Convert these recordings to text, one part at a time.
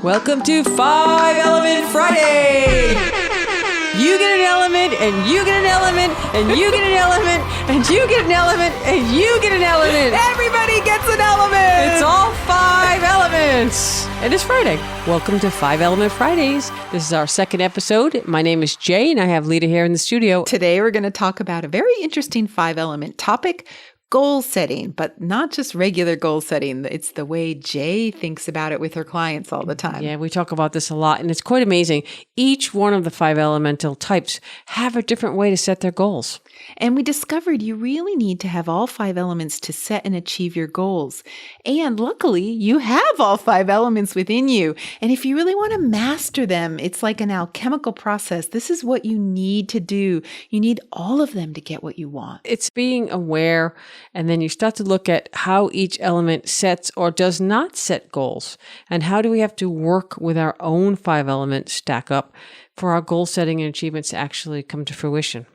Welcome to 5 Element Friday! You get an element, and you get an element, and you get an element, and you get an element, and you get an element. Everybody gets an element! It's all 5 elements. And it's Friday. Welcome to 5 Element Fridays. This is our second episode. My name is Jay, and I have Lita here in the studio. Today we're going to talk about a very interesting 5-element topic, goal setting, but not just regular goal setting. It's the way Jay thinks about it with her clients all the time. Yeah, we talk about this a lot, and it's quite amazing. Each one of the 5 elemental types have a different way to set their goals. And we discovered you really need to have all 5 elements to set and achieve your goals. And luckily, you have all 5 elements within you. And if you really want to master them, it's like an alchemical process. This is what you need to do. You need all of them to get what you want. It's being aware, and then you start to look at how each element sets or does not set goals. And how do we have to work with our own 5 elements stack up for our goal setting and achievements to actually come to fruition.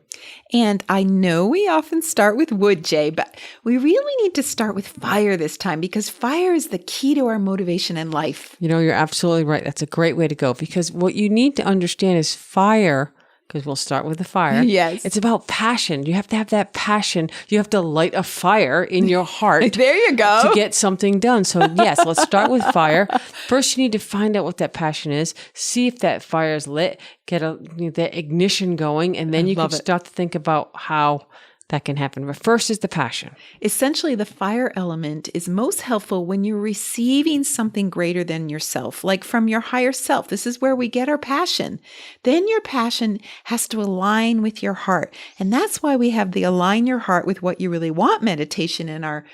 And I know we often start with wood, Jay, but we really need to start with fire this time because fire is the key to our motivation in life. You know, you're absolutely right. That's a great way to go because what you need to understand is fire, because we'll start with the fire. Yes. It's about passion. You have to have that passion. You have to light a fire in your heart. There you go. To get something done. So yes, let's start with fire. First, you need to find out what that passion is. See if that fire is lit. Get the ignition going. And then you can start to think about how that can happen. But first is the passion. Essentially, the fire element is most helpful when you're receiving something greater than yourself, like from your higher self. This is where we get our passion. Then your passion has to align with your heart. And that's why we have the Align Your Heart with What You Really Want meditation in our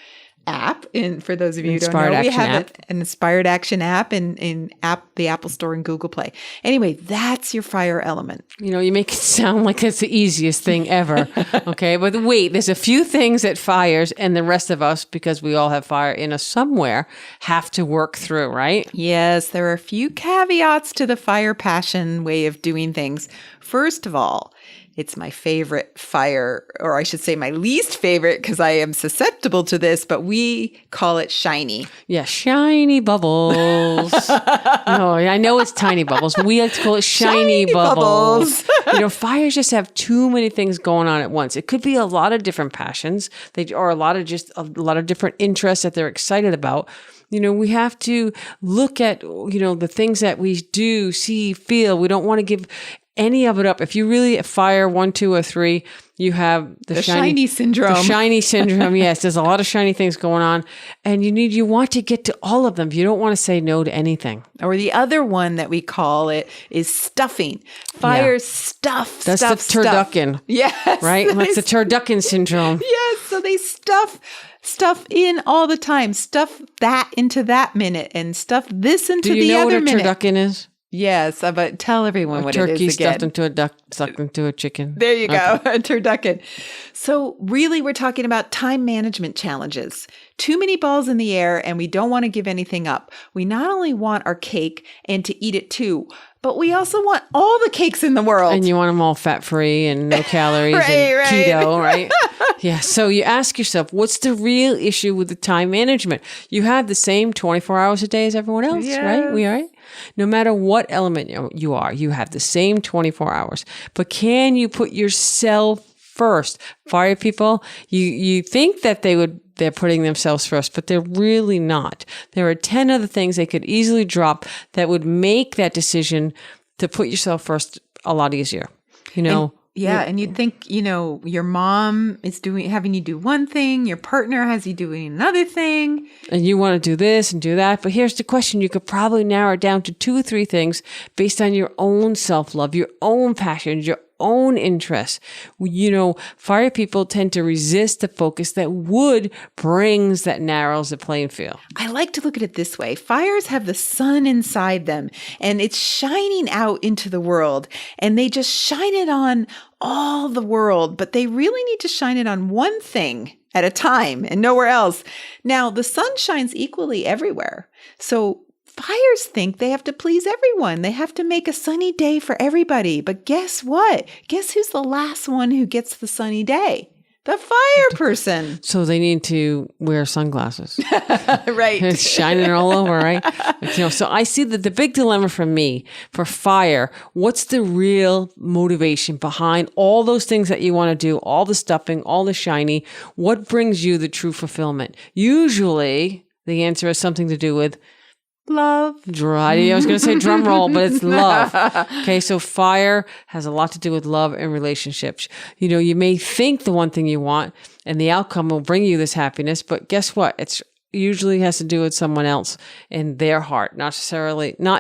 app. And for those of you who don't know, we have an Inspired Action app in the Apple Store and Google Play. Anyway, that's your fire element. You know, you make it sound like it's the easiest thing ever. Okay. But wait, there's a few things that fires and the rest of us, because we all have fire in us somewhere, have to work through, right? Yes, there are a few caveats to the fire passion way of doing things. First of all, it's my favorite fire, or I should say my least favorite because I am susceptible to this, but we call it shiny. Yeah, shiny bubbles. No, I know it's tiny bubbles, but we like to call it shiny bubbles. You know, fires just have too many things going on at once. It could be a lot of different passions, or a lot of different interests that they're excited about. You know, we have to look at, the things that we do, see, feel. We don't want to give any of it up. If you really fire 1, 2, or 3, you have the shiny syndrome. The shiny syndrome. Yes, there's a lot of shiny things going on, and you want to get to all of them. You don't want to say no to anything. Or the other one that we call it is stuffing. Fire stuff. That's the turducken. Yes, right. That's the turducken syndrome. Yes, so they stuff in all the time. Stuff that into that minute, and stuff this into the other minute. Do you know what a turducken is? Yes, but tell everyone what it is again. Turkey stuffed into a duck, sucked into a chicken. There you go, a turducken. So really, we're talking about time management challenges. Too many balls in the air, and we don't want to give anything up. We not only want our cake and to eat it too, but we also want all the cakes in the world. And you want them all fat-free and no calories right. Keto, right? Yeah. So you ask yourself, what's the real issue with the time management? You have the same 24 hours a day as everyone else, right? We are. No matter what element you are, you have the same 24 hours. But can you put yourself first? Fire people, you think that they're putting themselves first, but they're really not. There are 10 other things they could easily drop that would make that decision to put yourself first a lot easier. And you'd think, your mom is having you do one thing, your partner has you doing another thing. And you want to do this and do that. But here's the question. You could probably narrow it down to 2 or 3 things based on your own self-love, your own passions, your own interests. Fire people tend to resist the focus that wood brings that narrows the playing field. I like to look at it this way. Fires have the sun inside them, and it's shining out into the world, and they just shine it on all the world, but they really need to shine it on one thing at a time and nowhere else. Now, the sun shines equally everywhere. So fires think they have to please everyone. They have to make a sunny day for everybody. But guess what? Guess who's the last one who gets the sunny day? The fire person. So they need to wear sunglasses. Right. It's shining all over, right? So I see that the big dilemma for me, for fire, what's the real motivation behind all those things that you want to do, all the stuffing, all the shiny? What brings you the true fulfillment? Usually the answer has something to do with love. I was going to say drum roll, but it's love. Okay, so fire has a lot to do with love and relationships. You may think the one thing you want and the outcome will bring you this happiness, but guess what? It's usually has to do with someone else and their heart, not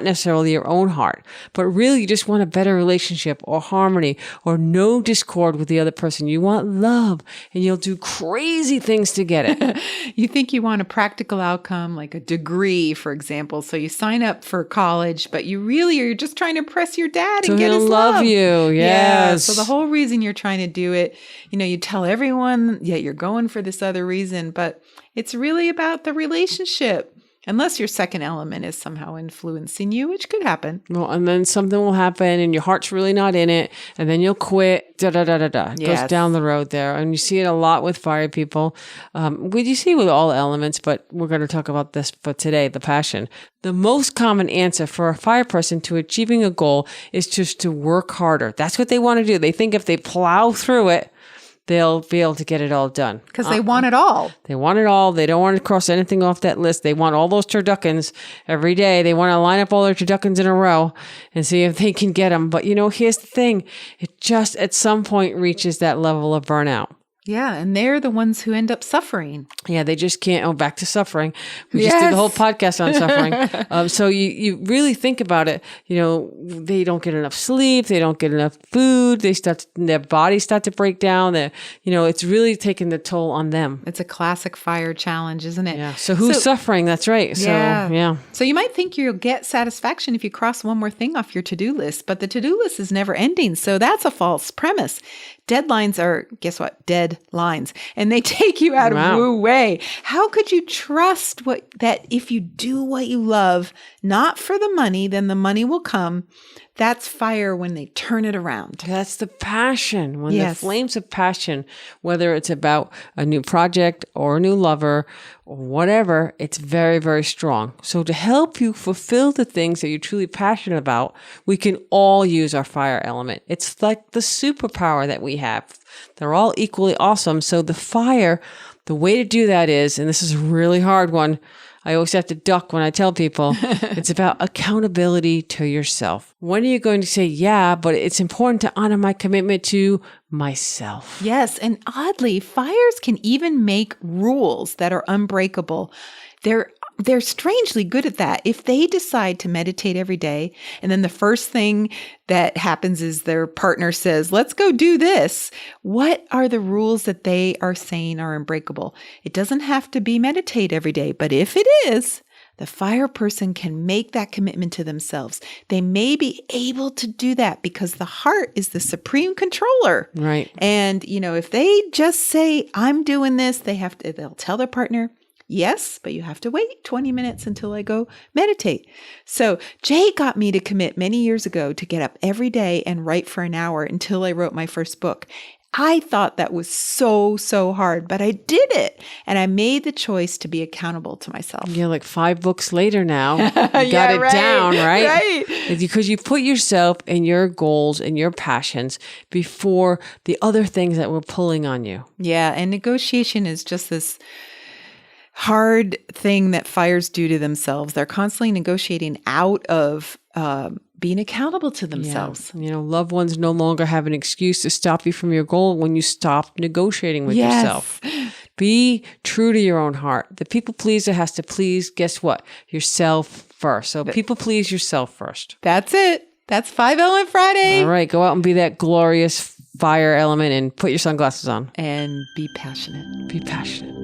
necessarily your own heart, but really you just want a better relationship or harmony or no discord with the other person. You want love and you'll do crazy things to get it. You think you want a practical outcome, like a degree, for example. So you sign up for college, but you're just trying to impress your dad and get his love. You. Yes. Yeah. So the whole reason you're trying to do it, you tell everyone, yeah, you're going for this other reason, but it's really about the relationship, unless your second element is somehow influencing you, which could happen. Well, and then something will happen and your heart's really not in it. And then you'll quit. It goes down the road there. And you see it a lot with fire people. You see with all elements, but we're going to talk about this for today, the passion. The most common answer for a fire person to achieving a goal is just to work harder. That's what they want to do. They think if they plow through it, they'll be able to get it all done. Because they want it all. They want it all. They don't want to cross anything off that list. They want all those turduckens every day. They want to line up all their turduckens in a row and see if they can get them. But here's the thing. It just at some point reaches that level of burnout. Yeah, and they're the ones who end up suffering. Yeah, they just can't. Oh, back to suffering. We just did the whole podcast on suffering. So you really think about it. They don't get enough sleep. They don't get enough food. Their bodies start to break down. It's really taking the toll on them. It's a classic fire challenge, isn't it? Yeah. So who's suffering? That's right. So, yeah. So you might think you'll get satisfaction if you cross one more thing off your to-do list, but the to-do list is never ending. So that's a false premise. Deadlines are, guess what? Dead lines. And they take you out of Wu Wei. How could you trust that if you do what you love, not for the money, then the money will come? That's fire when they turn it around. That's the passion. When the flames of passion, whether it's about a new project or a new lover or whatever, it's very, very strong. So to help you fulfill the things that you're truly passionate about, we can all use our fire element. It's like the superpower that we have. They're all equally awesome. So the way to do that is, and this is a really hard one, I always have to duck when I tell people, it's about accountability to yourself. When are you going to say, yeah, but it's important to honor my commitment to myself? Yes. And oddly, fires can even make rules that are unbreakable. They're strangely good at that. If they decide to meditate every day, and then the first thing that happens is their partner says, let's go do this. What are the rules that they are saying are unbreakable? It doesn't have to be meditate every day, but if it is, the fire person can make that commitment to themselves. They may be able to do that because the heart is the supreme controller. Right. And, if they just say, I'm doing this, they'll tell their partner, yes, but you have to wait 20 minutes until I go meditate. So Jay got me to commit many years ago to get up every day and write for an hour until I wrote my first book. I thought that was so, so hard, but I did it. And I made the choice to be accountable to myself. You're like 5 books later now. You got it down, right? Right. It's because you put yourself and your goals and your passions before the other things that were pulling on you. Yeah. And negotiation is just this hard thing that fires do to themselves. They're constantly negotiating out of being accountable to themselves. Yeah. Loved ones no longer have an excuse to stop you from your goal when you stop negotiating with yourself. Be true to your own heart. The people pleaser has to please, guess what? Yourself first. So people please yourself first. That's it. That's 5 Element Friday. All right. Go out and be that glorious fire element and put your sunglasses on. And be passionate. Be passionate.